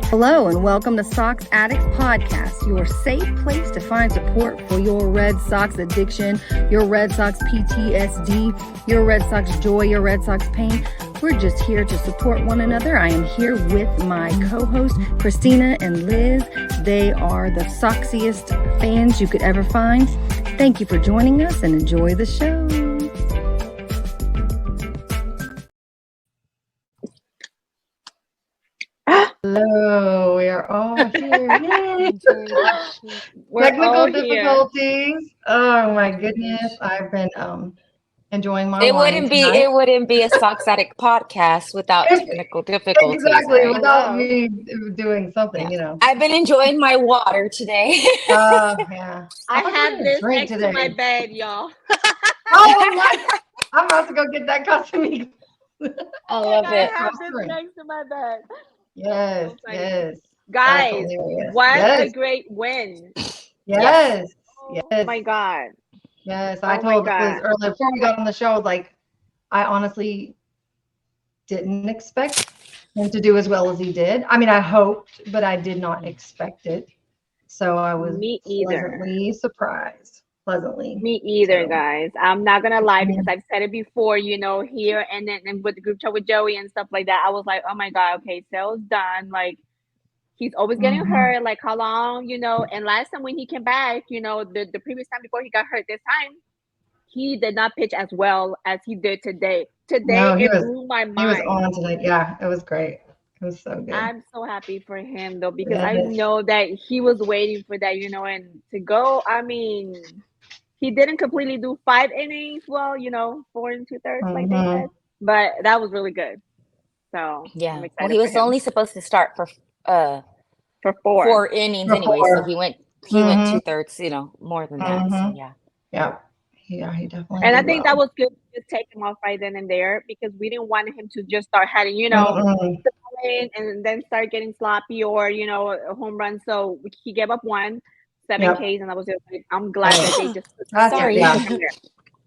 Hello and welcome to Sox Addicts Podcast, your safe place to find support for your Red Sox addiction, your Red Sox PTSD, your Red Sox joy, your Red Sox pain. We're just here to support one another. I am here with my co-hosts, Christina and Liz. They are the Soxiest fans you could ever find. Thank you for joining us and enjoy the show. Hello, we are all here. Technical difficulties. Oh my goodness, I've been enjoying my wine tonight. It wouldn't be a Sox Addict podcast without technical difficulties. Exactly, right? without me doing something, I've been enjoying my water today. Yeah. I have this next today. to my bed, y'all. I'm about to go get that Casamigos. I love it. I have this next to my bed. Yes. Guys, what a great win. Yes. Oh my God. Yes, I told Liz earlier before we got on the show, like, I honestly didn't expect him to do as well as he did. I mean, I hoped, but I did not expect it. So I was pleasantly surprised. Me either, guys. I'm not gonna lie, because I've said it before, here and then with the group chat with Joey and stuff like that. I was like, oh my God, okay, Sale's done. Like, he's always getting hurt. Like, how long, And last time when he came back, the previous time before he got hurt this time, he did not pitch as well as he did today. It blew my mind. He was on tonight. Yeah, it was great. It was so good. I'm so happy for him, though, because I know that he was waiting for that, and to go, I mean, he didn't completely do 5 innings, 4 2/3, like they said, but that was really good. So yeah, well, he was only supposed to start for 4 innings anyway, so he went 2/3, more than that. So Yeah, he definitely. And I think that was good to take him off right then and there, because we didn't want him to just start having, and then start getting sloppy or a home run. So he gave up 7 Ks, and I was just like, I'm glad that they just. Sorry.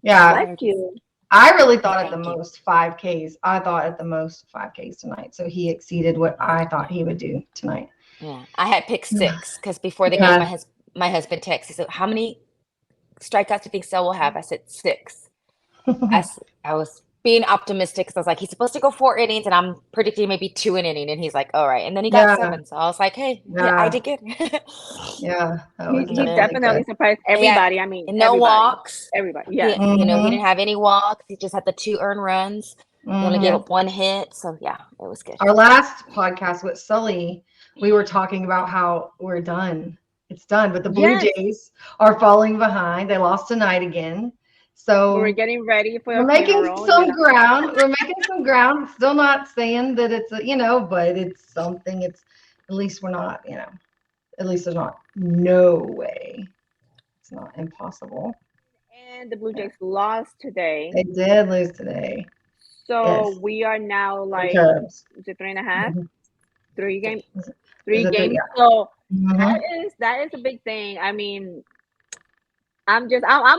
Yeah. Thank you. I really thought at the most 5 Ks. I thought at the most 5 Ks tonight. So he exceeded what I thought he would do tonight. Yeah, I had picked 6 because before the game, my husband texted. He said, "How many strikeouts do you think Sale will have?" I said 6. I was being optimistic because I was like, he's supposed to go 4 innings, and I'm predicting maybe 2 an inning. And he's like, all right. And then he got 7. So I was like, hey, I did good. He definitely surprised everybody. I mean, no walks. Everybody. He didn't have any walks. He just had the 2 earned runs. He only gave up 1 hit. So it was good. Our last podcast with Sully, we were talking about how we're done. It's done. But the Blue Jays are falling behind. They lost tonight again. So we're getting ready for. We're making some ground. We're making some ground. Still not saying that it's but it's something. It's at least we're not. At least there's not no way. It's not impossible. And the Blue Jays lost today. They did lose today. So we are now like, is it 3.5? 3 games. 3 games. So that is a big thing. I mean, I'm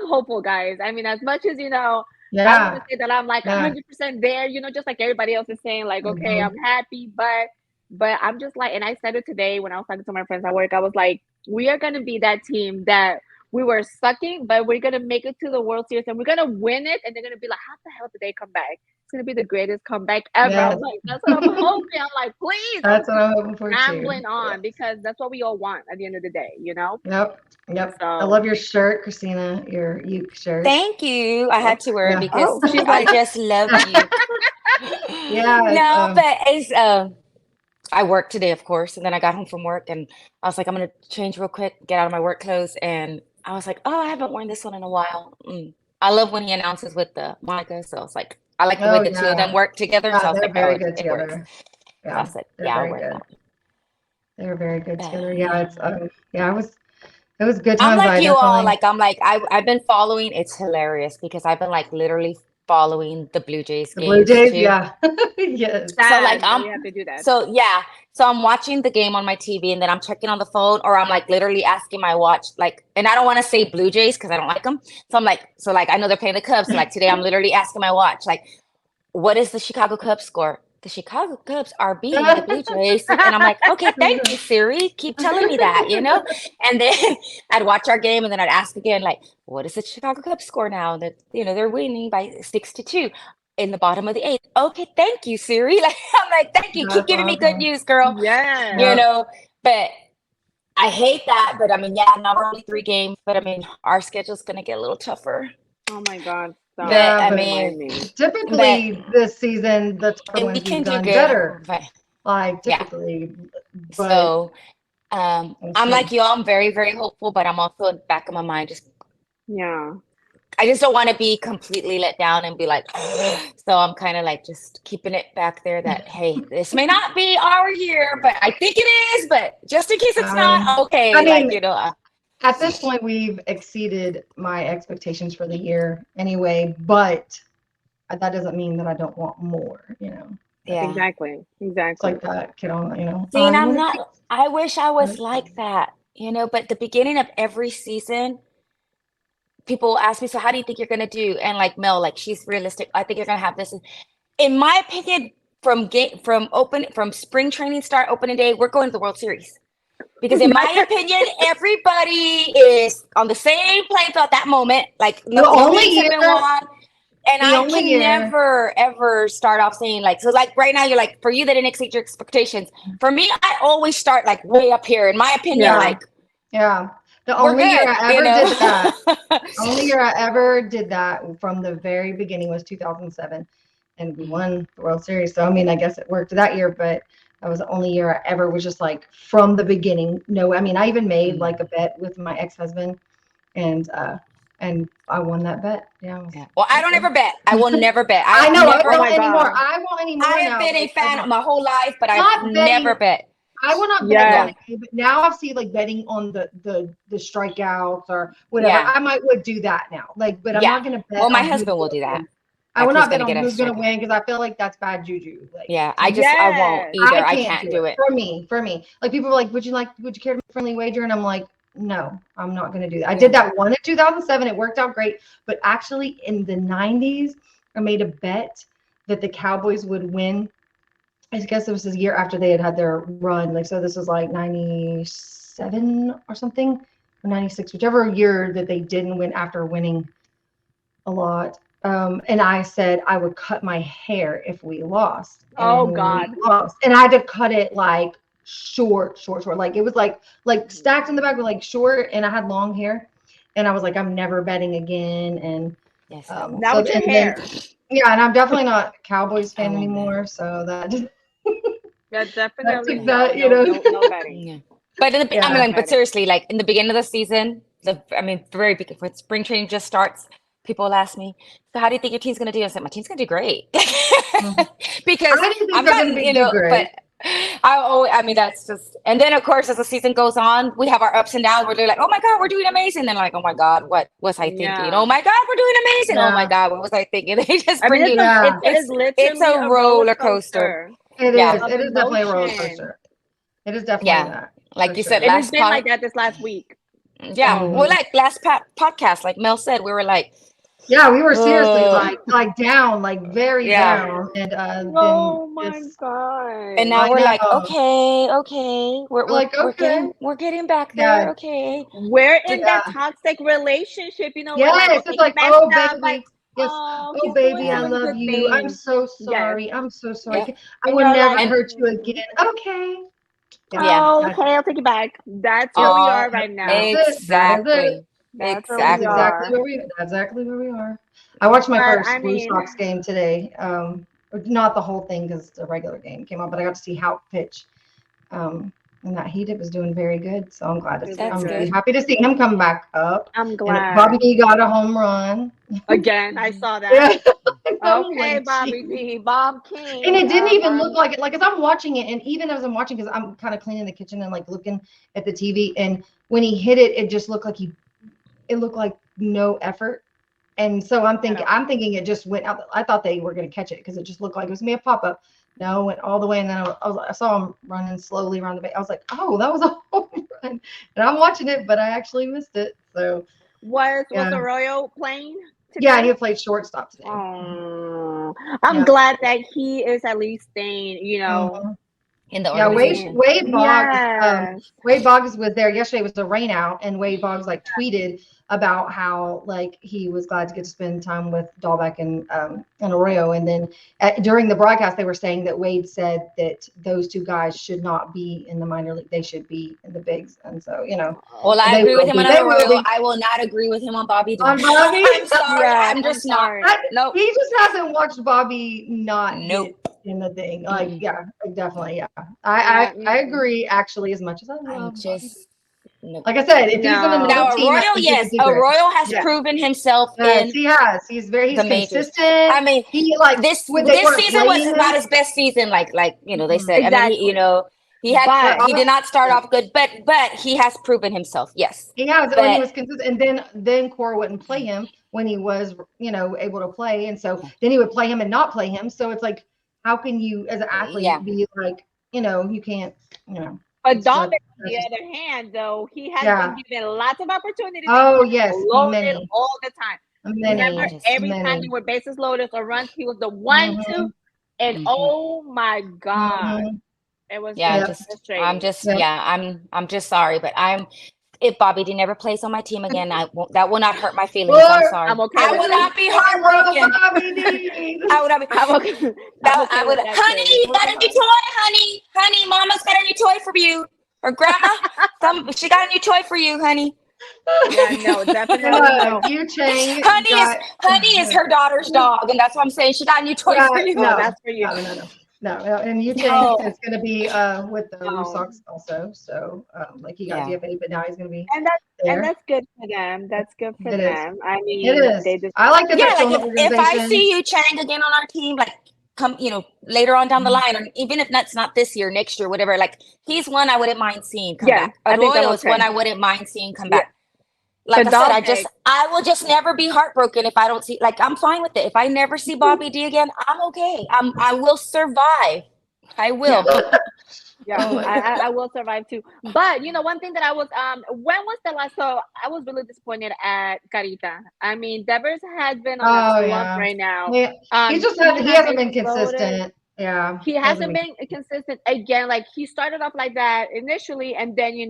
hopeful, guys. I mean, as much as I want to say that I'm like 100% there, just like everybody else is saying, like, okay, I'm happy, but I'm just like, and I said it today when I was talking to my friends at work. I was like, we are gonna be that team that we were sucking, but we're gonna make it to the World Series and we're gonna win it, and they're gonna be like, how the hell did they come back? It's gonna be the greatest comeback ever. Yes. Like, that's what I'm hoping. I'm like, please. That's what I'm hoping for too. Rambling on because that's what we all want at the end of the day, Yep. So, I love your shirt, Christina. Your Uke shirt. Thank you. I had to wear it because I just love you. But it's I worked today, of course, and then I got home from work and I was like, I'm gonna change real quick, get out of my work clothes, and I was like, oh, I haven't worn this one in a while. I love when he announces with the Monica, so I was like, I like the way the two of them work together. So I was like, very good together. Works. Yeah, I said, I'll wear that. They're very good together. Yeah, it's it was good times. I'm like I've been following. It's hilarious because I've been like literally following the Blue Jays games. Blue Jays, too. yeah. Yes. So like you have to do that. So I'm watching the game on my TV and then I'm checking on the phone, or I'm like literally asking my watch, like, and I don't want to say Blue Jays because I don't like them. So I'm like, I know they're playing the Cubs. So like today I'm literally asking my watch, like, what is the Chicago Cubs score? the Chicago Cubs are beating the Blue Jays. And I'm like, okay, thank you, Siri. Keep telling me that, And then I'd watch our game and then I'd ask again, like, what is the Chicago Cubs score now? That, they're winning by 6-2 in the bottom of the 8th. Okay, thank you, Siri. Like, I'm like, thank you. Keep giving me good news, girl. Yeah. But I hate that. But I mean, yeah, not only 3 games, but I mean, our schedule's going to get a little tougher. Oh my God. But I mean, typically this season, the tougher ones we've done better. Like typically. But so I'm like you, I'm very, very hopeful, but I'm also in the back of my mind I just don't want to be completely let down and be like, so I'm kind of like just keeping it back there that, hey, this may not be our year, but I think it is, but just in case it's not, okay. I mean, at this point, we've exceeded my expectations for the year anyway, but that doesn't mean that I don't want more, Yeah, exactly. It's like that, See, and I wish I was like that, but the beginning of every season, people will ask me, so how do you think you're going to do? And like Mel, like she's realistic. I think you're going to have this. In my opinion, from spring training start, opening day, we're going to the World Series. Because in my opinion, everybody is on the same playing field at that moment. Like the only year, and I can never ever start off saying like, so like right now you're like, for you that didn't exceed your expectations. For me, I always start like way up here. In my opinion, the only year I ever did that, only year I ever did that from the very beginning was 2007, and we won the World Series. So I mean, I guess it worked that year, but that was the only year I ever was just like from the beginning. No, I mean, I even made like a bet with my ex-husband, and I won that bet. Yeah. Well, I don't ever bet. I will never bet. I know. I don't anymore. I won't anymore. I have been a fan my whole life, but I've never bet. I will not bet, but now I've seen like betting on the strikeouts or whatever. I would do that now. Like, but I'm not gonna bet. Well, my husband will do that. I will not bet on who's gonna win because I feel like that's bad juju. Like, I won't either. I can't do it. For me. Like people are like, would you care to make a friendly wager? And I'm like, no, I'm not gonna do that. I did that one in 2007. It worked out great. But actually in the 90s, I made a bet that the Cowboys would win. I guess it was a year after they had their run. Like, so this was like 97 or something, or 96, whichever year that they didn't win after winning a lot. And I said I would cut my hair if we lost. Oh God. And I had to cut it like short. Like it was like stacked in the back with like short, and I had long hair. And I was like, I'm never betting again. And now with your hair. And I'm definitely not a Cowboys fan anymore. So that definitely no betting. But but seriously, like in the beginning of the season, very beginning, when spring training just starts, people ask me, so how do you think your team's going to do? I said, my team's going to do great. Because I'm not, but I mean, that's just, and then of course, as the season goes on, we have our ups and downs. We're like, oh my God, we're doing amazing. Then like, oh my God, what was I thinking? Oh my God, we're doing amazing. Oh my God, what was I thinking? They just bring it's a roller coaster. It is. It is definitely a roller coaster. It is definitely that. Like you said, it has been like that this last week. Yeah. Well, like last podcast, like Mel said, we were like, we were seriously like down, like very down. And oh my God. And now we're like, okay. We're getting back there. Okay. We're in that toxic relationship, Yes, it's like, oh baby. Like, yes. Oh baby, I love you. I'm so sorry. I'm so sorry. I will never hurt you again. Okay. Okay, I'll take it back. That's where we are right now. Exactly. That's exactly where we are. I watched my first Blue Sox game today. Not the whole thing because the regular game came on, but I got to see Houck pitch. And that It was doing very good. So I'm glad I'm really happy to see him come back up. I'm glad. And Bobby D got a home run. Again, I saw that. Okay, Bobby D, Bob King. And it didn't even look like it. Like as I'm watching it, and even as I'm watching, because I'm kind of cleaning the kitchen and like looking at the TV, and when he hit it, it just looked like it looked like no effort. And so I'm thinking it just went out. I thought they were going to catch it because it just looked like it was me a pop-up. No, it went all the way, and then I saw him running slowly around the base. I was like, oh, that was a home run. And I'm watching it, but I actually missed it. So was Arroyo playing today? Yeah, he played shortstop today. I'm glad that he is at least staying, you know, in the organization. Wade Boggs. Wade Boggs was there yesterday. It was a rain out, and Wade Boggs like tweeted about how like he was glad to get to spend time with Dahlbeck and Arroyo. And then during the broadcast, they were saying that Wade said that those two guys should not be in the minor league; they should be in the bigs. And so, you know, well, I agree with him on Arroyo. I will not agree with him on Bobby. On Bobby, I'm sorry, I'm just not. Nope. He just hasn't watched Bobby not nope. in the thing. Like, yeah, definitely, yeah. I agree. Actually, as much as I love just. Like I said, if he's in another now, team, Arroyo, yes, Arroyo has proven himself in. He has. He's consistent. I mean, he like this season was about his best season, like you know they said. Exactly. I mean, he did not start off good, but he has proven himself. Yes, he has. When he was consistent, and then Cora wouldn't play him when he was able to play, and so then he would play him and not play him. So it's like, how can you as an athlete be like you can't But Dahlbeck, on the other hand, though, he has been given lots of opportunities. Oh, yes, loaded all the time. Remember, every time there were bases loaded or runs, he was the 1-2, and oh my God, it was frustrating. I'm just sorry, but if Bobby D never plays on my team again, that will not hurt my feelings. I'm sorry. I'm okay. I will not be heartbroken. I would not be. I would. Honey, you got a new toy, honey. Honey, Mama's got a new toy for you. Or Grandma, she got a new toy for you, honey. Yeah, no, definitely no. You changed. Honey is her daughter's dog, and that's what I'm saying. She got a new toy for you. No, that's for you. No, and you changed. It's going to be with the Red Sox also. So, like he got DFA, but now he's going to be and that's good for them. That's good for them. I mean, it is. I like that. If I see you Chang again on our team, like come, later on down the line, or even if that's not this year, next year, whatever. Like he's one I wouldn't mind seeing come back. Arroyo is one I wouldn't mind seeing come back. Like I said, I will just never be heartbroken if I don't see. Like I'm fine with it. If I never see Bobby D again, I'm okay. I will survive. I will. I will survive too. But one thing that I was when was the last? So I was really disappointed at Carita. I mean, Devers has been on a slump right now. He hasn't been consistent. Yeah, he hasn't been consistent again. Like he started off like that initially, and then he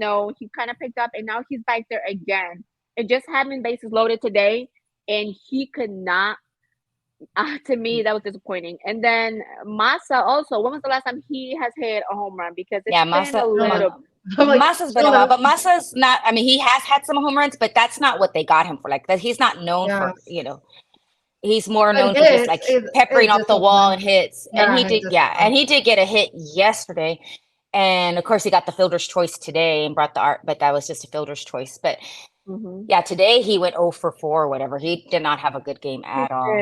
kind of picked up, and now he's back there again. It just having bases loaded today, and he could not. To me, that was disappointing. And then Massa also. When was the last time he has hit a home run? Because it's been a little. Massa's been a while, but Massa's not. I mean, he has had some home runs, but that's not what they got him for. Like that, he's not known for. He's more known for just like peppering off the wall and hits. And he did, and he did get a hit yesterday. And of course, he got the fielder's choice today and brought the art, but that was just a fielder's choice. But today he went 0 for 4 or whatever. He did not have a good game at all.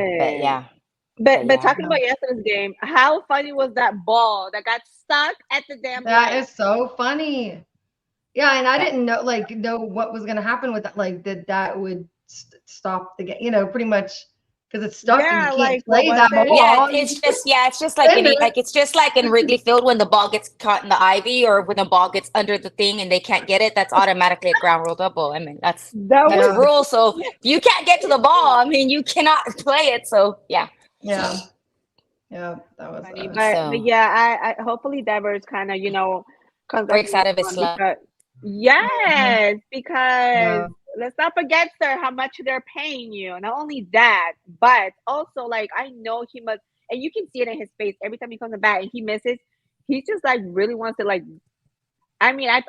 But But talking about yesterday's game, how funny was that ball that got stuck at the damn That is so funny. Yeah, and I didn't know what was going to happen with that. Like that would stop the game. Pretty much. Because it's stuck and you can't play that ball. Yeah, it's just like it's just like in Wrigley Field when the ball gets caught in the ivy or when the ball gets under the thing and they can't get it. That's automatically a ground rule double. I mean, that's a rule. So if you can't get to the ball, I mean, you cannot play it. So yeah, that was funny. But I hopefully Devers kind of breaks out of his slump. Yes, because. Let's not forget, sir, how much they're paying you. Not only that, but also, like, I know he must, and you can see it in his face every time he comes to bat and he misses. He just like really wants to like. I mean, I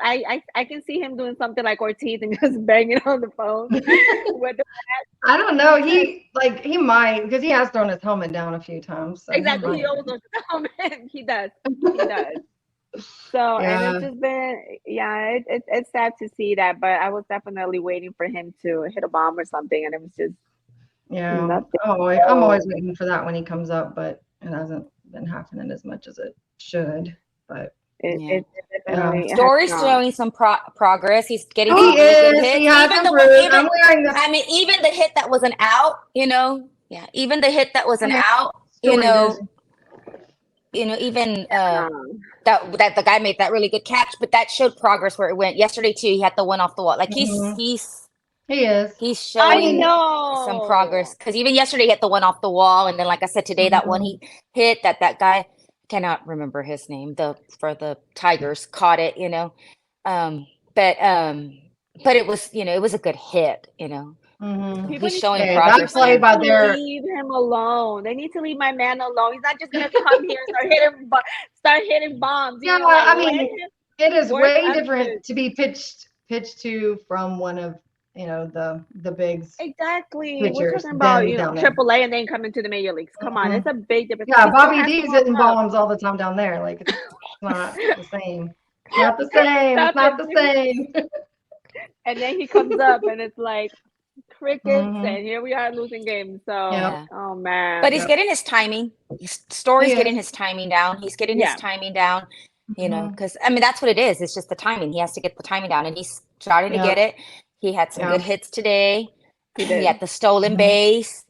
can see him doing something like Ortiz and just banging on the phone with the bat. I don't know. He might because he has thrown his helmet down a few times. So exactly, he always throws his helmet. He does. So and it's just been it's sad to see that, but I was definitely waiting for him to hit a bomb or something, and it was just nothing. I'm always waiting for that when he comes up, but it hasn't been happening as much as it should. But Story's showing some progress. He's getting good hits. He has improved. I mean, even the hit that was an out, even the hit that was an out, even that the guy made that really good catch, but that showed progress where it went yesterday too. He had the one off the wall. Like he's He is. He's I showing know. some progress because even yesterday he hit the one off the wall, and then like I said today, that one he hit that guy cannot remember his name for the Tigers caught it, but it was it was a good hit, He's showing progress. Leave him alone. They need to leave my man alone. He's not just gonna come here and start hitting bombs. Yeah, I mean, it is way different to be pitched to from one of the bigs. Exactly. We're talking about AAA and then come into the major leagues. Come on, it's a big difference. Yeah, Bobby D's hitting bombs all the time down there. Like it's not the same. Not the same. It's not the same. And then he comes up and it's like crickets, and here we are losing games. So, oh man. But he's getting his timing. Story's getting his timing down. He's getting his timing down. Because I mean that's what it is. It's just the timing. He has to get the timing down, and he's starting to get it. He had some good hits today. He had the stolen base.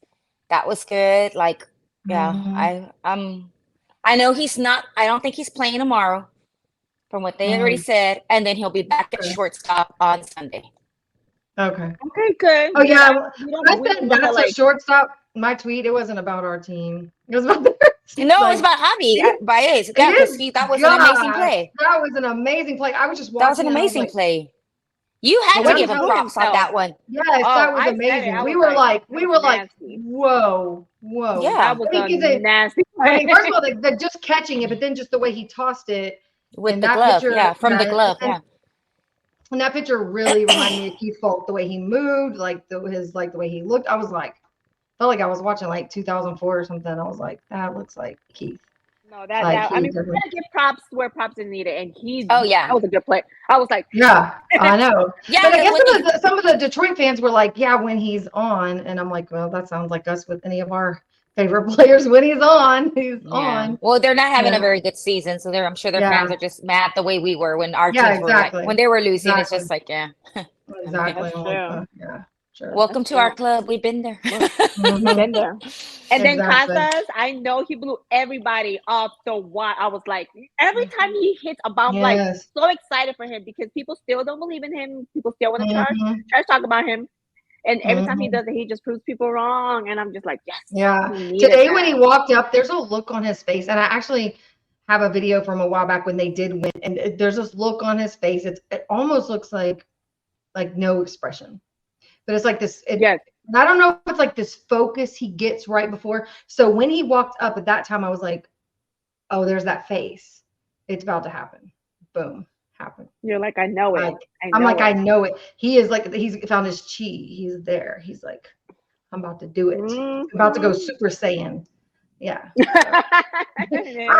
That was good. Like, I know he's not. I don't think he's playing tomorrow, from what they already said. And then he'll be back at shortstop on Sunday. Okay. Okay, good. Oh yeah, I said that's a shortstop. My tweet. It wasn't about our team. It was about their team. No, it was about Javi Baez. That was an amazing play. That was an amazing play. I was just watching. That was an amazing play. You had to give him props on that one. Yes, that was amazing. We were like, whoa. Yeah, that was nasty. I mean, first of all, the just catching it, but then just the way he tossed it with the glove, from the glove, And that picture really reminded me of Keith Folk, the way he moved, the way he looked. I was like, felt like I was watching like 2004 or something. I was like, that looks like Keith. No, I mean, we're gonna give props where props is needed, and that was a good play. I was like, yeah, I know. Yeah, but I guess some of the Detroit fans were like, yeah, when he's on, and I'm like, well, that sounds like us with any of our favorite players. When he's on, on. Well, they're not having a very good season, so I'm sure their fans are just mad the way we were when our teams were when they were losing. It's just like, exactly. Sure. Welcome to our club. We've been there. Been there. And then Casas, I know he blew everybody off the wall. I was like, every time he hits a bomb, like so excited for him because people still don't believe in him. People still want to trash talk about him. And every time he does it, he just proves people wrong. And I'm just like, yes. Yeah. Today when he walked up, there's a look on his face. And I actually have a video from a while back when they did win. And there's this look on his face. It almost looks like no expression. But it's like this. I don't know if it's like this focus he gets right before. So when he walked up at that time, I was like, oh, there's that face. It's about to happen. Boom. Happen. You're like, I know it. I know it. He is like, he's found his chi. He's there. He's like, I'm about to do it. I'm about to go Super Saiyan. Yeah.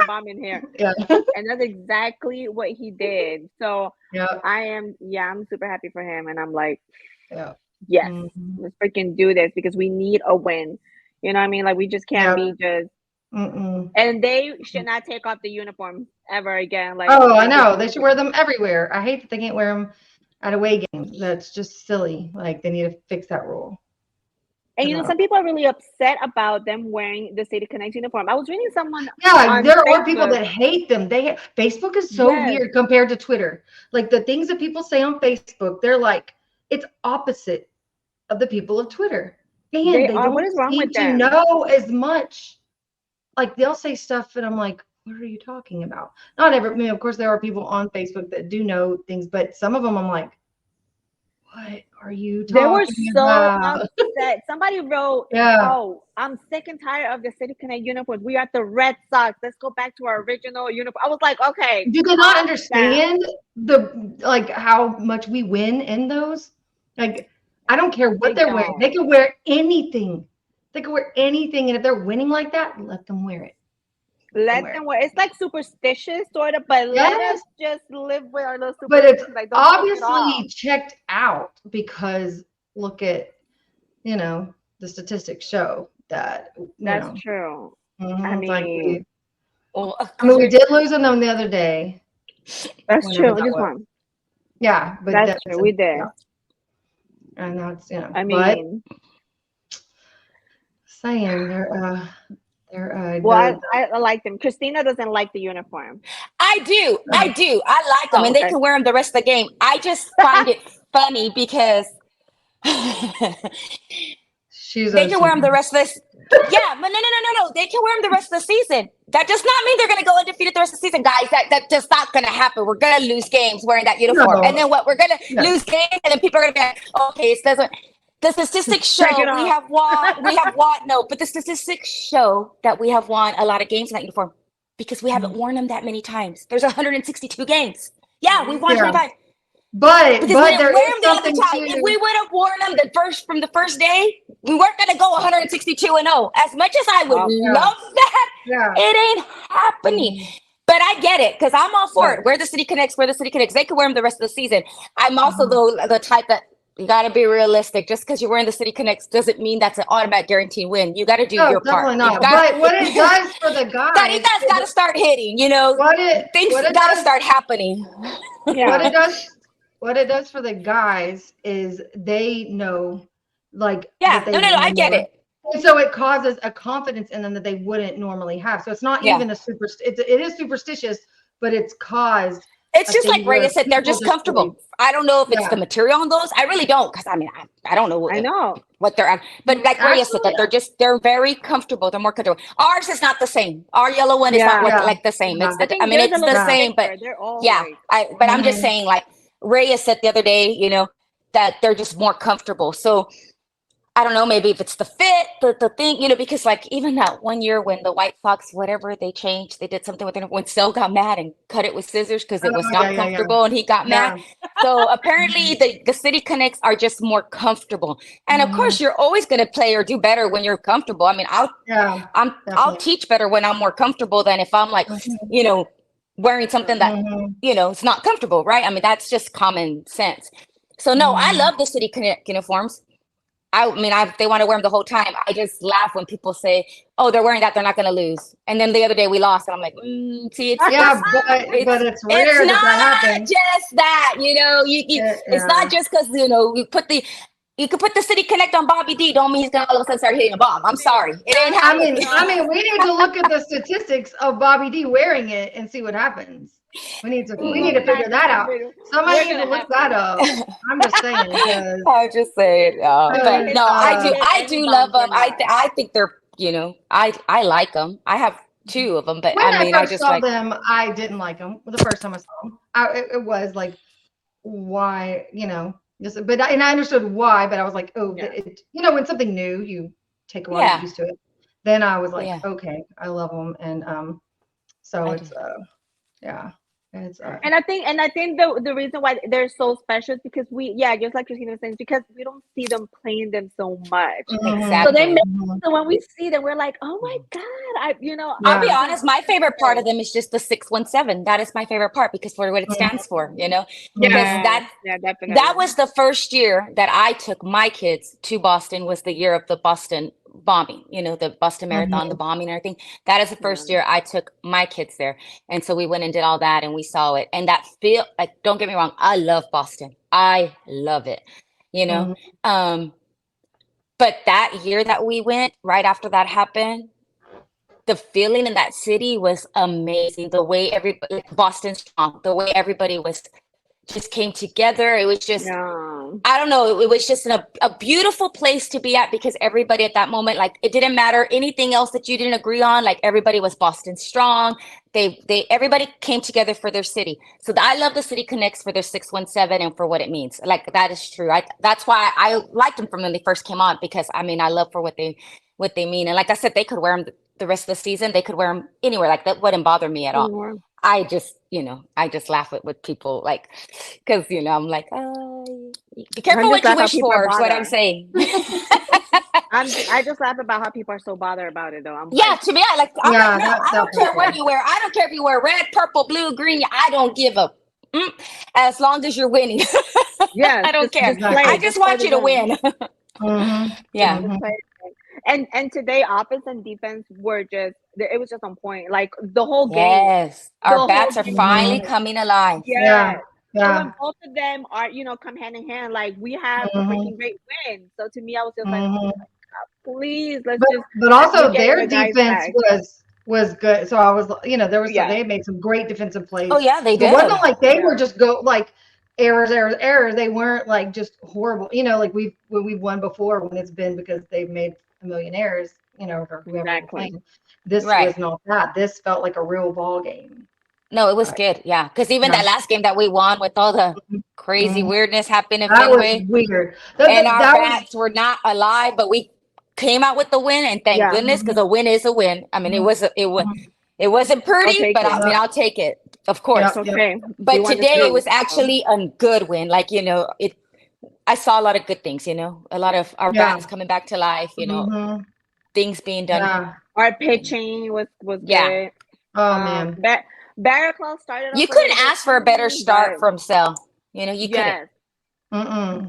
Bomb in here. Yeah. And that's exactly what he did. So I'm super happy for him. And I'm like, yes, let's freaking do this because we need a win. You know what I mean? Like we just can't be just. And they should not take off the uniform ever again. Like, I know they should wear them everywhere. I hate that they can't wear them at away games. That's just silly. Like they need to fix that rule. And some people are really upset about them wearing the State of Connect uniform. I was reading someone. Yeah, there are people that hate them. Facebook is so weird compared to Twitter. Like the things that people say on Facebook, they're like it's opposite of the people of Twitter. And they don't what is wrong with them? Know as much. Like they'll say stuff and I'm like, what are you talking about? Not every, I mean, of course there are people on Facebook that do know things, but some of them I'm like, what are you talking about? They were so upset. Somebody wrote, oh, I'm sick and tired of the City Connect uniforms. We are the Red Sox. Let's go back to our original uniform. I was like, okay. Do they not understand how much we win in those? Like, I don't care what they're wearing. They can wear anything. They can wear anything. And if they're winning like that, let them wear it. Let them wear it. It's like superstitious, sort of, but let us just live with our little superstitions. But it's obviously checked out because look at, the statistics show that. That's true. I mean, we did lose on them the other day. That's true. Just one. Yeah, but that's true. We did. Yeah. And that's I mean, saying I like them. Christina doesn't like the uniform. I do. I like them, and they can wear them the rest of the game. I just find it funny because They can wear them the rest of this. Yeah, but no. They can wear them the rest of the season. That does not mean they're going to go undefeated the rest of the season, guys. That's just not going to happen. We're going to lose games wearing that uniform, and then what? We're going to lose games, and then people are going to be like, okay, it doesn't. The statistics show we have won. No, but the statistics show that we have won a lot of games in that uniform because we haven't worn them that many times. There's 162 games. Yeah, we won 25. But there is something too. If we would have worn them from the first day, we weren't going to go 162-0. As much as I would love that, it ain't happening. But I get it because I'm all for it. Wear the City Connects. They could wear them the rest of the season. I'm also the type that you got to be realistic. Just because you're wearing the City Connects doesn't mean that's an automatic guaranteed win. You got to do your part. Definitely not. But what it does for the guys, Caritas got to start hitting. Things got to start happening. Yeah. What it does for the guys is they know, like, I get it. And so it causes a confidence in them that they wouldn't normally have. So it's not even it is superstitious, but it's caused. It's just like Rhea said, they're just comfortable. I don't know if it's the material on those. I really don't, because I don't know. I know what they're on, but like Rhea said, that they're very comfortable. They're more comfortable. Ours is not the same. Our yellow one is not like the same. It's it's the same, but but I'm just saying, like Rhea said the other day, that they're just more comfortable. So I don't know, maybe if it's the fit, the thing, because like even that one year when the White Sox, whatever they changed, they did something with it when Sale got mad and cut it with scissors because it was not comfortable and he got mad. So apparently the City Connects are just more comfortable. And of course you're always going to play or do better when you're comfortable. I mean, I'll teach better when I'm more comfortable than if I'm like, wearing something that, it's not comfortable, right? I mean, that's just common sense. So no, I love the City Connect uniforms. I mean, they want to wear them the whole time. I just laugh when people say, "Oh, they're wearing that; they're not going to lose." And then the other day we lost, and I'm like, "See, it's but it's rare that happens. Just that, it's not just because you could put the City Connect on Bobby D. Don't mean he's gonna all of a sudden start hitting a bomb. I'm sorry, it ain't happening. I mean, we need to look at the statistics of Bobby D wearing it and see what happens. We need to figure that out. Somebody need to look that up. I'm just saying. I'm just saying. But no, I do love them. I think they're, I like them. I have 2 of them, but when I just saw them, I didn't like them. The first time I saw them, it was like, why, but I understood why, but I was like, when something new, you take a while to get used to it. Then I was like, okay, I love them, and so it's and I think the reason why they're so special is because just like Christina was saying, because we don't see them playing them so much. Exactly. So when we see them, we're like, oh my God, I'll be honest, my favorite part of them is just the 617. That is my favorite part because for what it stands for, because definitely. That was the first year that I took my kids to Boston, was the year of the Boston bombing, the Boston Marathon, the bombing and everything. That is the first year I took my kids there. And so we went and did all that and we saw it. And that don't get me wrong, I love Boston. I love it, but that year that we went, right after that happened, the feeling in that city was amazing. The way everybody, Boston strong, the way everybody just came together. It was just, I don't know. It was just a beautiful place to be at because everybody at that moment, like it didn't matter anything else that you didn't agree on. Like everybody was Boston strong. Everybody came together for their city. So I love the City Connects for their 617 and for what it means. Like that is true. That's why I liked them from when they first came on because I love for what they mean. And like I said, they could wear them the rest of the season. They could wear them anywhere. Like that wouldn't bother me at all. I just laugh with people like, because, I'm like, be careful what you wish for, is what I'm saying. I just laugh about how people are so bothered about it, though. To me, I don't care what you wear. I don't care if you wear red, purple, blue, green. I don't give a as long as you're winning. I don't care. I just want you to win. And today, offense and defense it was just on point. Like the whole game. Yes, our bats are finally coming alive. Yeah. So when both of them are, come hand in hand, like we have a freaking great win. So to me, I was just like, oh my God, please, but also their defense was good. So I was, they made some great defensive plays. Oh yeah, they did. It wasn't like they were just errors. They weren't like just horrible. You know, like we've won before when it's been because they've made a million errors. You know, or whoever they're playing. This was not that. This felt like a real ball game. No, it was good. Yeah, because even that last game that we won with all the crazy weirdness happened in Fenway. That was weird. And our bats were not alive, but we came out with the win, and thank goodness, because a win is a win. I mean, it wasn't pretty, but I mean, I'll take it, of course. Okay. But today it was actually a good win. Like, you know, I saw a lot of good things, you know, a lot of our bats coming back to life, you know, things being done. Yeah. Our pitching was good. Oh man. Barraclough started. You couldn't ask for a better start from Sel. You know, you couldn't.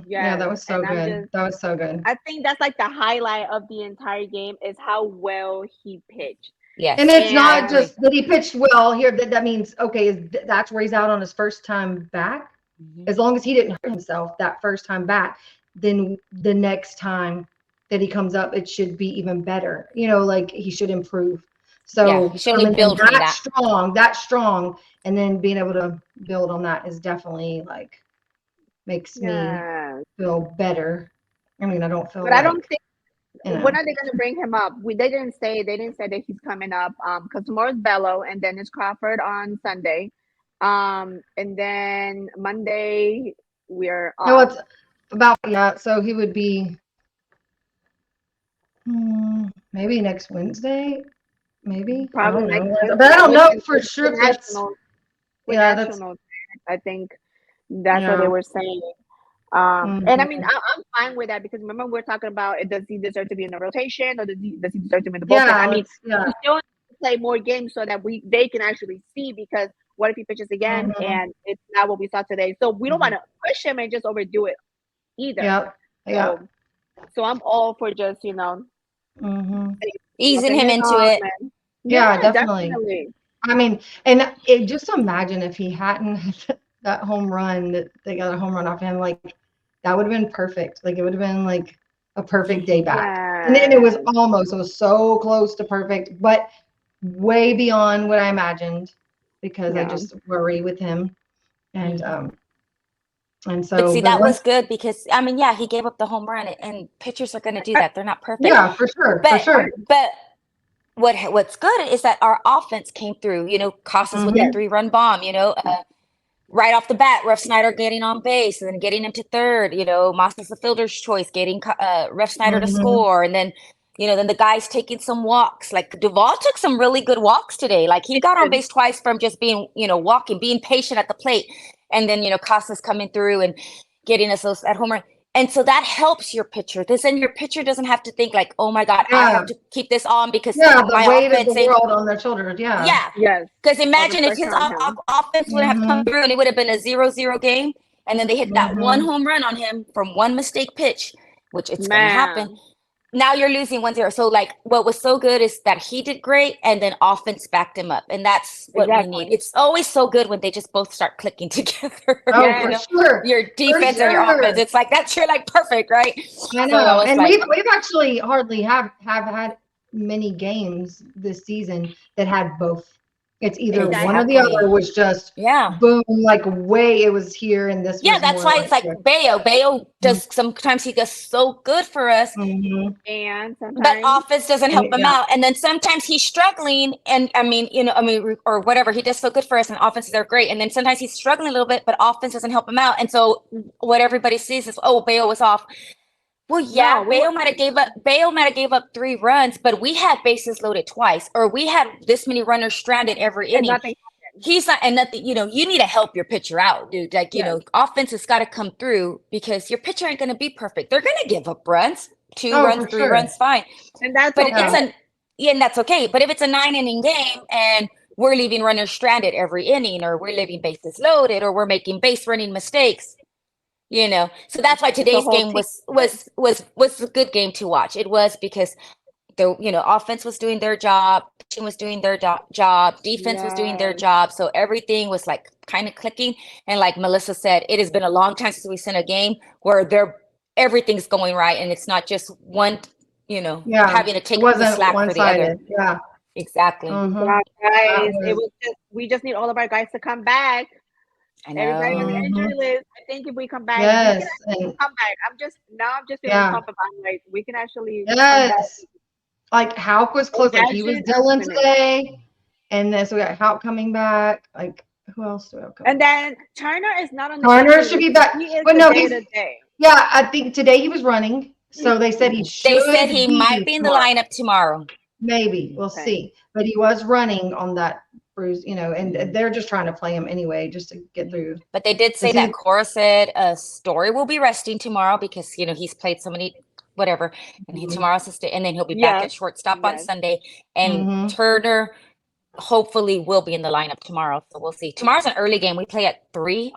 Yeah, that was so good. That was so good. I think that's like the highlight of the entire game is how well he pitched. Yes. And it's not just that he pitched well here. That means, okay, that's where he's out on his first time back. As long as he didn't hurt himself that first time back, then the next time that he comes up, it should be even better. You know, like he should improve. So he should only build that strong, and then being able to build on that is definitely like makes me feel better. I mean, I don't feel. But I don't think. When are they going to bring him up? They didn't say that he's coming up. Because tomorrow's Bello, and then it's Crawford on Sunday, and then Monday we're off. No, it's about So he would be maybe next Wednesday. Maybe probably but I don't know for sure. That's I think that's what they were saying. And I mean, I'm fine with that because remember we're talking about does he deserve to be in the rotation or does he deserve to be in the bullpen? I mean, we still need to play more games so that they can actually see because what if he pitches again and it's not what we saw today? So we don't want to push him and just overdo it either. So I'm all for just easing him into it. Yeah, definitely. I mean, and just imagine if he hadn't had that home run that they got a home run off him, like that would have been perfect. Like it would have been like a perfect day back. And then it was so close to perfect, but way beyond what I imagined because I just worry with him. And so but see, that was good because I mean, he gave up the home run and pitchers are going to do that. They're not perfect. Yeah, for sure. But what's good is that our offense came through, you know, Casas with the 3-run bomb, you know, right off the bat, Ref Snyder getting on base and then getting him to third, you know, Massa's the fielder's choice, getting Ref Snyder to score. And then, you know, then the guys taking some walks. Like Duvall took some really good walks today. Like he got on base twice from just being, you know, walking, being patient at the plate. And then, you know, Casas coming through and getting us those at home run. And so that helps your pitcher. Then your pitcher doesn't have to think like, oh my God, I have to keep this on because my weight of the world on their shoulders. Because imagine if his offense would have come through and it would have been a 0-0 game, and then they hit that one home run on him from one mistake pitch, which it's going to happen. Now you're losing 1-0. So like what was so good is that he did great and then offense backed him up. And that's what we need. It's always so good when they just both start clicking together. Oh, for sure. Your defense and your offense. It's like that's like perfect, right? I know. And we've actually hardly have had many games this season that had both. It's either one or the other was just boom, like way it was here and this. Yeah, that's why it's like Bayo. Bayo does sometimes he does so good for us, and but offense doesn't help him out. And then sometimes he's struggling, and or whatever. He does so good for us, and offenses are great. And then sometimes he's struggling a little bit, but offense doesn't help him out. And so what everybody sees is, oh, Bayo was off. Well, Bayo might have gave up 3 runs, but we had bases loaded twice, or we had this many runners stranded every inning. Nothing. He's not, and nothing. You know, you need to help your pitcher out, dude. Like, you know, offense has got to come through because your pitcher ain't going to be perfect. They're going to give up runs, 2 runs, 3 runs, fine. And that's and that's okay. But if it's a 9-inning game and we're leaving runners stranded every inning, or we're leaving bases loaded, or we're making base running mistakes. You know, so that's why today's game was a good game to watch. It was because the offense was doing their job, pitching was doing their job, defense was doing their job. So everything was like kind of clicking. And like Melissa said, it has been a long time since we've seen a game where everything's going right, and it's not just one, having to take the slack for the other. Yeah, exactly. Guys, we just need all of our guys to come back. I know. Everybody on the injury list. I think if we come back, Yes, we can actually and come back. I'm just feeling pumped about like we can actually come back. yes, like Houck was close. Like he was Imagine Dylan us winning. today, and then so we got Houck coming back. Like who else do we have coming? And then Turner is not on the Turner injury should be list, but back. he is But the no, day he's to day. yeah. I think today he was running, so they said he should. They said he might be in the tomorrow. lineup tomorrow. Maybe we'll Okay. see. But he was running on that bruise, you know, and they're just trying to play him anyway, just to get through. But they did say Is he- that Cora said Story will be resting tomorrow because you know he's played so many whatever, and he tomorrow's his day, and then he'll be back at shortstop on Sunday. And Turner hopefully will be in the lineup tomorrow. So we'll see. Tomorrow's an early game. We play at 3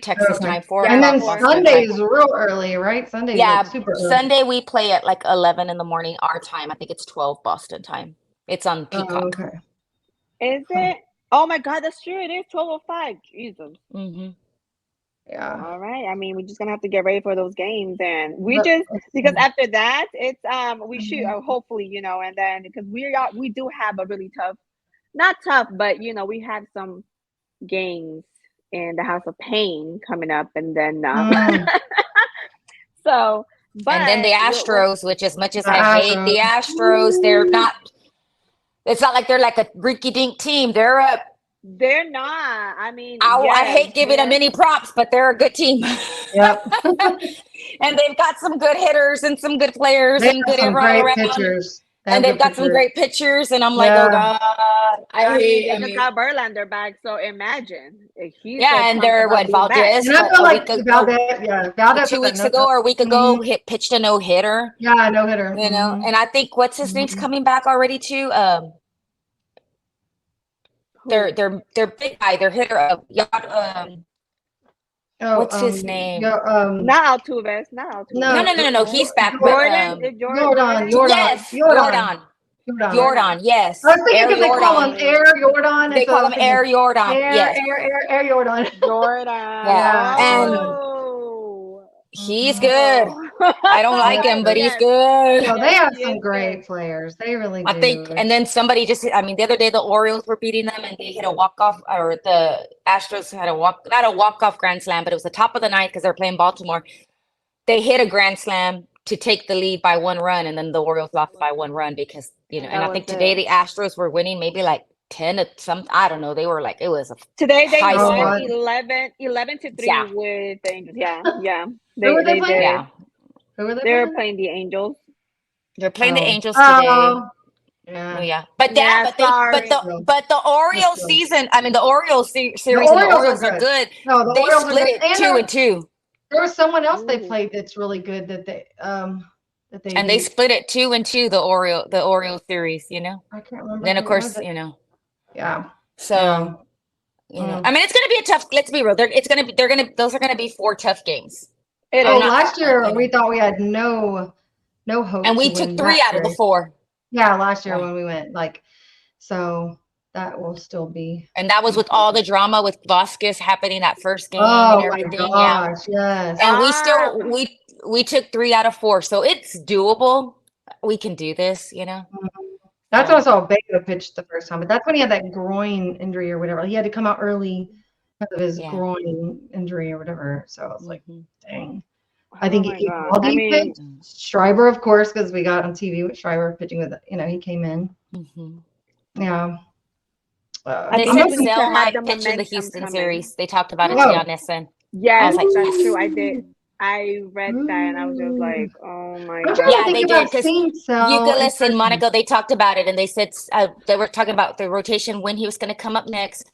Texas time, 4 And then o'clock Boston Sunday time. is real early, right? Sunday Yeah, like super early. Sunday we play at like 11 in the morning our time. I think it's 12 Boston time. It's on Peacock. Oh, okay. Is it? Oh my God, that's true. It is 12:05. Jesus. Yeah. All right. I mean, we're just gonna have to get ready for those games, and because after that, it's we shoot hopefully, you know, and then because we do have a really tough, not tough, but you know, we have some games in the House of Pain coming up, and then so. But and then the Astros, which as much as The I hate Astros. the Astros, they're not. It's not like they're like a rinky-dink team. They're not. I mean, I hate giving them any props, but they're a good team. Yep. And they've got some good hitters and some good players They and have good some everyone great around. pitchers. And they've got some great pitchers, and I'm like, oh God, they just got Verlander back, so imagine. And they're what Valdez. And I feel like Valdez 2 weeks ago or a week ago pitched a no hitter. Yeah, no hitter. You know, and I think what's his name's coming back already too. Their big guy, their hitter. What's his name? Not Altuve. No. He's back. Jordan. Yes, Jordan. Yes. I was thinking because they call him Air Jordan. They call him Air Jordan. Yes. Air Jordan. Jordan. Yeah. And he's good. I don't like him, but he's good. Well, they have some great players. They really do. I think, and then somebody the other day the Orioles were beating them and they hit a walk-off, or the Astros had not a walk-off grand slam, but it was the top of the ninth because they're playing Baltimore. They hit a grand slam to take the lead by 1 run, and then the Orioles lost by 1 run because, you know, and I think today the Astros were winning maybe like 10 to some, I don't know. They were like, it was today they high won score. 11-3 with the Angels. Yeah. Who were they playing? Yeah. Who were they They're playing the Angels. They're playing the Angels today. Yeah. But the Orioles season, I mean the Orioles series and the Orioles are good. No, the they Orioles split it 2-2. There was someone else they played that's really good that they they split it 2-2, the Orioles series, you know. I can't remember. Then of course, you know. Yeah. So you know, I mean, it's gonna be a tough. Let's be real. Those are gonna be 4 tough games. Last year we thought we had no hope, and we took 3 out of the 4. Yeah, last year when we went so that will still be. And that was with all the drama with Vasquez happening that first game and everything. My gosh, yes. And we took 3 out of 4, so it's doable. We can do this, you know. That's when I saw Baker pitch the first time, but that's when he had that groin injury or whatever. He had to come out early because of his groin injury or whatever. So I was like, dang. I think pitched. Schreiber, of course, because we got on TV with Schreiber pitching with, he came in. Yeah. They said Sale might pitch in the Houston series. They talked about it on NSN. Yes, that's true. I did. I read that and I was just like, oh my God. Yeah, they did. Because Euclid and Monica, they talked about it and they said they were talking about the rotation when he was going to come up next.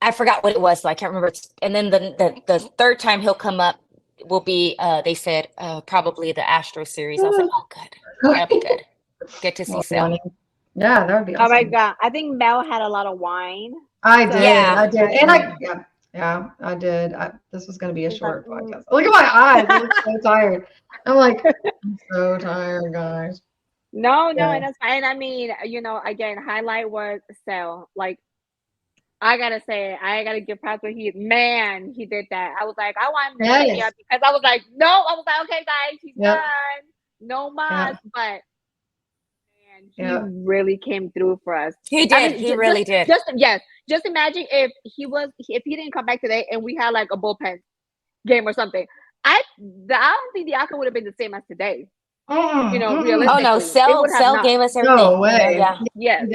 I forgot what it was, so I can't remember. And then the third time he'll come up will be, they said, probably the Astro series. I was like, oh, good. That'll be good. Get to see Sale. Yeah, that would be awesome. Oh my God. I think Mel had a lot of wine. I did. And I did. This was going to be a short podcast. Look at my eyes. I look so tired. I'm like, I'm so tired, guys. No, and that's fine. I mean, again, highlight was Sale. Like, I gotta say, I gotta give props where he did that. I was like, I want him to stay here because I was like, okay, guys, he's done. No mas, but he really came through for us. He did. He really did. just imagine if he didn't come back today and we had like a bullpen game or something. I don't think the outcome would have been the same as today. Realistically. Oh no, Cell gave us everything. No way. Yeah. Yes.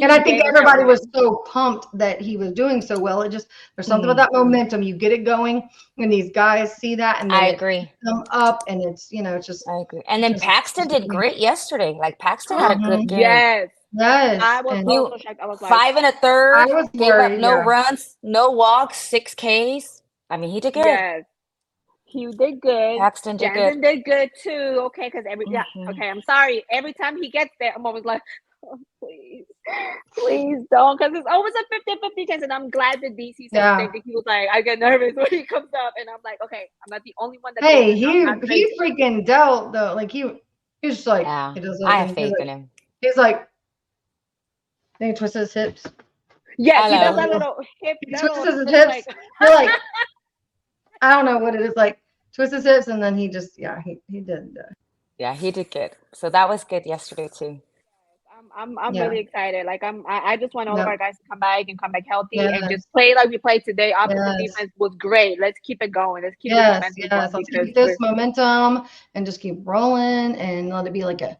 And I think everybody was so pumped that he was doing so well. There's something about that momentum. You get it going, and these guys see that, and I agree. Come up, and it's it's just. I agree. And then Paxton did great yesterday. Like Paxton had a good game. Yes. I was also shocked. I was like 5 1/3. I was gave up no runs, no walks, 6 Ks. I mean, he did good. Yes. He did good. Paxton did good. did good too. Okay, because okay, I'm sorry. Every time he gets there, I'm always like, oh, please don't, because it's always a 50-50 chance. And I'm glad that DC said the same thing. He was like, I get nervous when he comes up, and I'm like, okay, I'm not the only one that. Hey, he freaking dealt though. Like he's just like he does. I have faith in him. He's like, then he twists his hips. Yes, he does that little hip. He twists his hips. You're like, I don't know what it is, like twist his hips, and then he just he did. Yeah, he did good. So that was good yesterday too. I'm really excited. Like I just want all of our guys to come back healthy and just play like we played today. Obviously, defense was great. Let's keep it going. Let's keep Let's keep this momentum and just keep rolling and let it be like a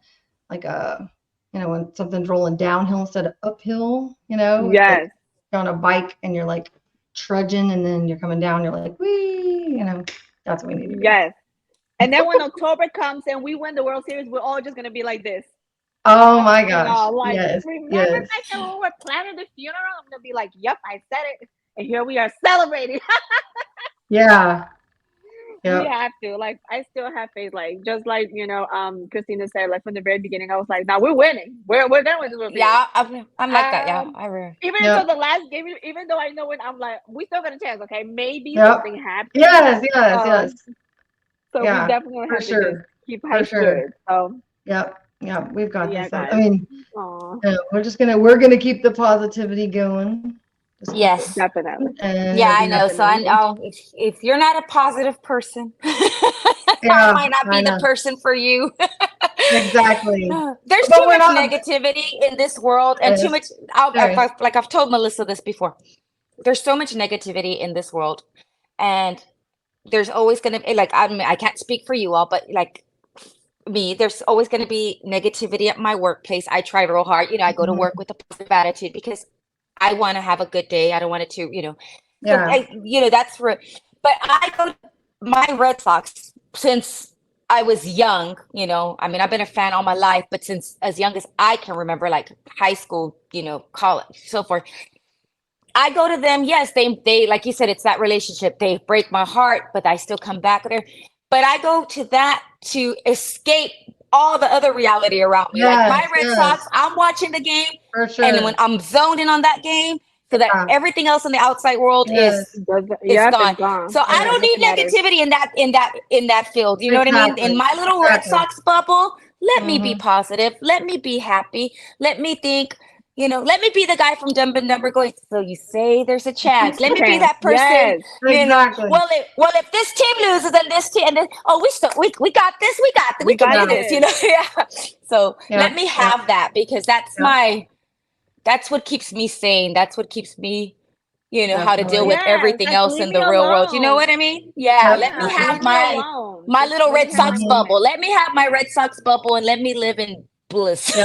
when something's rolling downhill instead of uphill. Yes, like you're on a bike and you're like trudging, and then you're coming down. You're like, wee. That's what we need to do. Yes, and then when October comes and we win the World Series, we're all just gonna be like this. Oh my gosh! Remember back then when we were planning the funeral? I'm gonna be like, "Yep, I said it," and here we are celebrating. Yeah. We have to. Like, I still have faith. Like, just like Christina said, like from the very beginning, I was like, "Now we're winning. We're gonna win this World Series." Yeah, I'm like that. Yeah, I really. Even until the last game, even though I know when I'm like, we still got a chance. Okay, maybe something happens. Yes. So we definitely have to just keep hype good. So. Yeah, we've got this. I mean, we're gonna keep the positivity going. Yes, definitely. I know. So I know if you're not a positive person, I might not be the person for you. Exactly. There's too much negativity in this world, and too much. I've told Melissa this before. There's so much negativity in this world, and there's always gonna be I can't speak for you all, but me, there's always going to be negativity at my workplace. I try real hard. I go to work with a positive attitude because I want to have a good day. I don't want it to, that's for, but I go to my Red Sox since I was young, I mean, I've been a fan all my life, but since as young as I can remember, like high school, college, so forth. I go to them. Yes, they, like you said, it's that relationship. They break my heart, but I still come back there. But I go to that to escape all the other reality around me. Like my Red Sox, I'm watching the game, and when I'm zoned in on that game, so that everything else in the outside world is gone. So I don't need negativity in that field. You know what I mean? In my little Red Sox bubble, let me be positive. Let me be happy. Let me think. Let me be the guy from Dumb and Dumber going, so you say there's a chance. Let me be that person. Yes, exactly. Well, if this team loses and this team, and then, we got this, we can do this, So let me have that, because that's what keeps me sane. That's what keeps me, how to deal with everything else in the real world. You know what I mean? Yeah. Let me have my little Red Sox bubble. Let me have my Red Sox bubble, and let me live in bliss.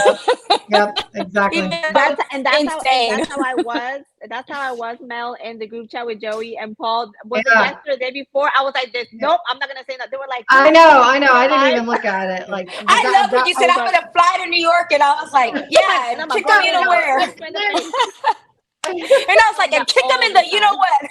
Yep, exactly. That's how I was. That's how I was, Mel, in the group chat with Joey and Paul. Was it yesterday, the day before? I was like this. Nope, I'm not gonna say that. They were like, I know. I didn't even look at it. Like, I love when you said I'm gonna fly to New York, and I was like, yeah, and kick them where. And I was like, and kick them in the, what?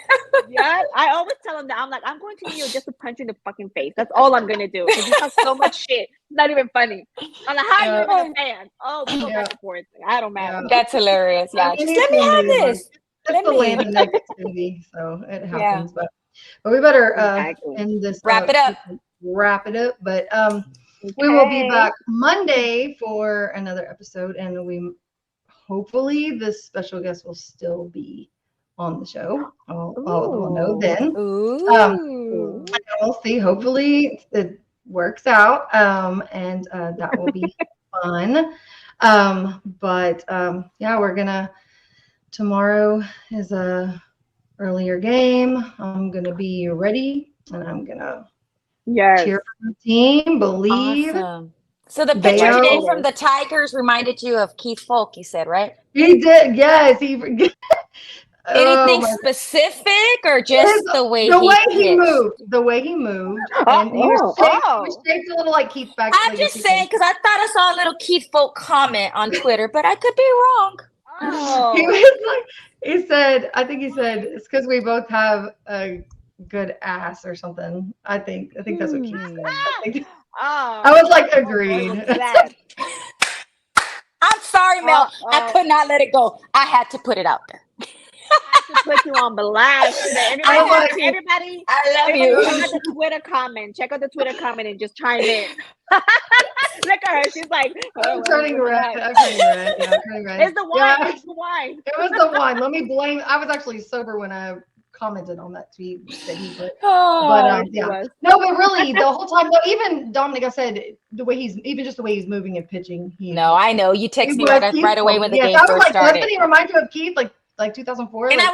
Yeah, I always tell them that I'm like, I'm going to New York just to punch you in the fucking face. That's all I'm gonna do. Because you have so much shit. It's not even funny. I'm like, how are you even a fan? Oh, we go back and forth. I don't matter. That's hilarious. Yeah, just let me have this. It's the land of negativity, so it happens. But we better end this. Wrap it up. But we will be back Monday for another episode, and hopefully this special guest will still be on the show. We'll know then. We'll see. Hopefully it works out, and that will be fun. But we're gonna tomorrow is a earlier game. I'm gonna be ready, and I'm gonna cheer for the team. Believe. Awesome. So the picture Bayo. today from the Tigers reminded you of Keith Folk, you said, right? He did. Yes, he. Anything specific or just the way he moved? The way he moved, and he was shaped a little like Keith Beck. I'm just saying because I thought I saw a little Keith Folk comment on Twitter, but I could be wrong. Oh. He was like, he said, I think he said it's because we both have a good ass or something. I think that's what Keith said. I was like, agreed. I'm sorry, Mel. I could not let it go. I had to put it out there. To put you on blast. Everybody, I love you. Check out the Twitter comment. Check out the Twitter comment and just chime in. Look at her. She's like, I'm turning red. I'm turning red. Yeah, I'm turning red. It's the wine. Yeah. It's the wine. It was the wine. Let me blame. I was actually sober when I commented on that tweet that he put. Yeah. No, but really, the whole time, though, even Dominic, I said the way he's moving and pitching. No, I know. You text me right away when the game first started. Doesn't he remind you of Keith? Like 2004. And I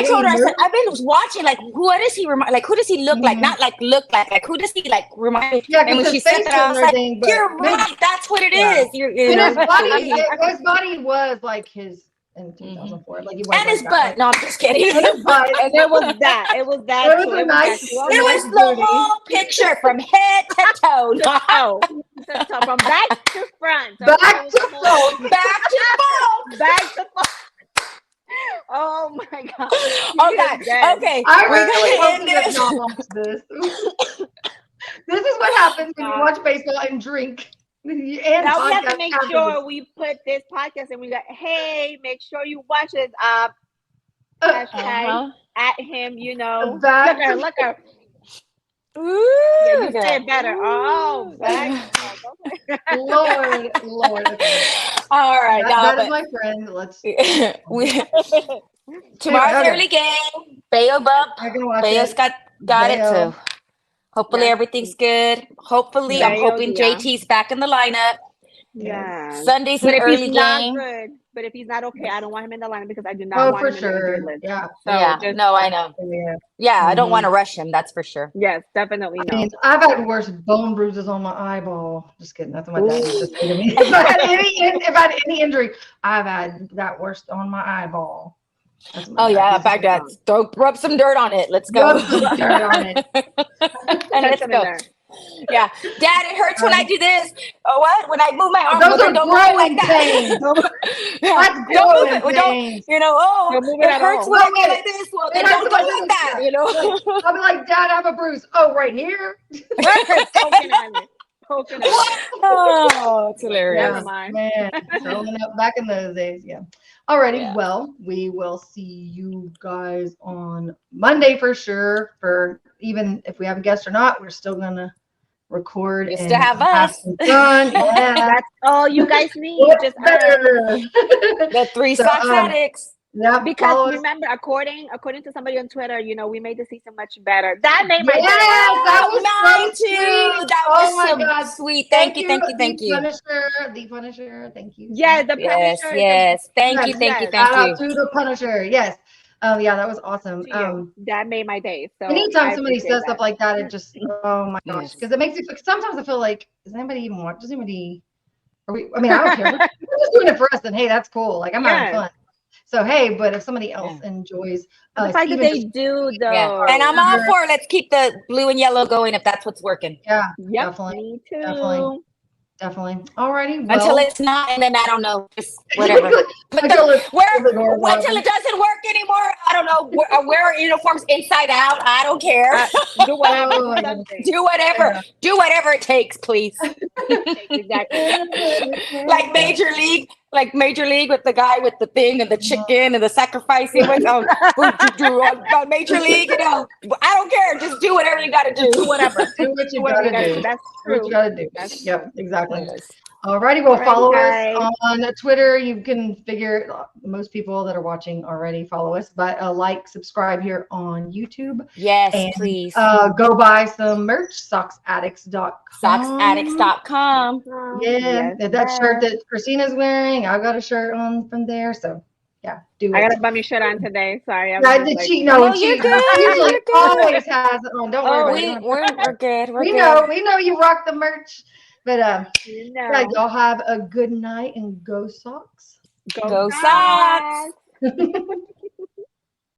told her, I said, I've been watching, like, who does he remind? Like, who does he look like? Not like look like who does he like remind me? Yeah, and when she said that, I was like, you're right. That's what it is. His body was like his in 2004. Like he was. And his butt. No, I'm just kidding. And it was that. It was that. It was a nice. It was the whole picture from head to toe. From back to front. Back to front. Back to front. Back to front. Oh my God. Okay. I really hope to acknowledge this. This is what happens when you watch baseball and drink. And now we have to make sure we put this podcast and we got, hey, make sure you watch it. Hashtag at him, you know. Look her. Ooh, yeah, you said better. Oh, Lord. Okay. All right, that is my friend. Let's. Tomorrow's early game. Bayo's got it too. Hopefully everything's good. Hopefully, I'm hoping JT's back in the lineup. Yeah. Sunday's an early game. Good, but if he's not okay, I don't want him in the lineup because I do not want him in the list. Yeah. So no, I know. Yeah, I don't want to rush him. That's for sure. Yes, definitely. I mean, I've had worse bone bruises on my eyeball. Just kidding. That's what my dad used to say to me. If I had any injury, I've had that worse on my eyeball. Oh yeah, back that. Rub some dirt on it. Let's go. Rub some dirt on it. And let's go. Yeah, Dad, it hurts when I do this. Oh, what? When I move my arm, those are don't move it like that. Don't move it. Don't, you know, it hurts when I go like this. Well, then don't go like that, you know. I'll be like, Dad, I have a bruise. Oh, right here? Poking on it. Oh, it's hilarious. Yeah, man, growing up back in those days, yeah. Alrighty, well, we will see you guys on Monday for sure. For even if we have a guest or not, we're still gonna record. You still have us. Yeah. That's all you guys need. Just the 3 Socks Addicts. Yeah, because remember, according to somebody on Twitter, you know, we made the season much better. That made my day. That was mine too. That was my God, sweet. Thank you. The Punisher. Thank you. Yes, the Punisher. Yes. Thank you. Shout out to the Punisher. Yes. Yeah, that was awesome. That made my day. So anytime somebody says stuff like that, it just oh my gosh, because it makes me. Sometimes I feel like, does anybody even watch? Does anybody? Are we? I mean, I don't care. We're just doing it for us, and hey, that's cool. Like I'm having fun. So hey, but if somebody else enjoys, the fact that they do though, and I'm all for it. Let's keep the blue and yellow going if that's what's working. Yeah, definitely. Me too. Definitely. Alrighty. Well, until it's not, and then I don't know, just whatever. Until it doesn't work anymore. I don't know. Wear our uniforms inside out. I don't care. Do whatever. Do whatever it takes, please. Exactly. Like Major League with the guy with the thing and the chicken and the sacrificing. Major League, you know, I don't care. Just do whatever you got to do. Do whatever. Do what you got to do. That's true. What you got to do. Yep, exactly. Alrighty, well, follow us on Twitter. You can figure most people that are watching already follow us, but subscribe here on YouTube. Yes, and, please. Go buy some merch, socksaddicts.com. Socksaddicts.com. Yeah, that shirt that Christina's wearing, I got a shirt on from there. So do it. I gotta bum your shirt on today. Sorry, I did cheat. No, No, she you're good. usually You're good. always has it on. Don't worry about it. We're good. We're We good. know you rock the merch. But you yeah, know. y'all have a good night and go Sox. Go Sox.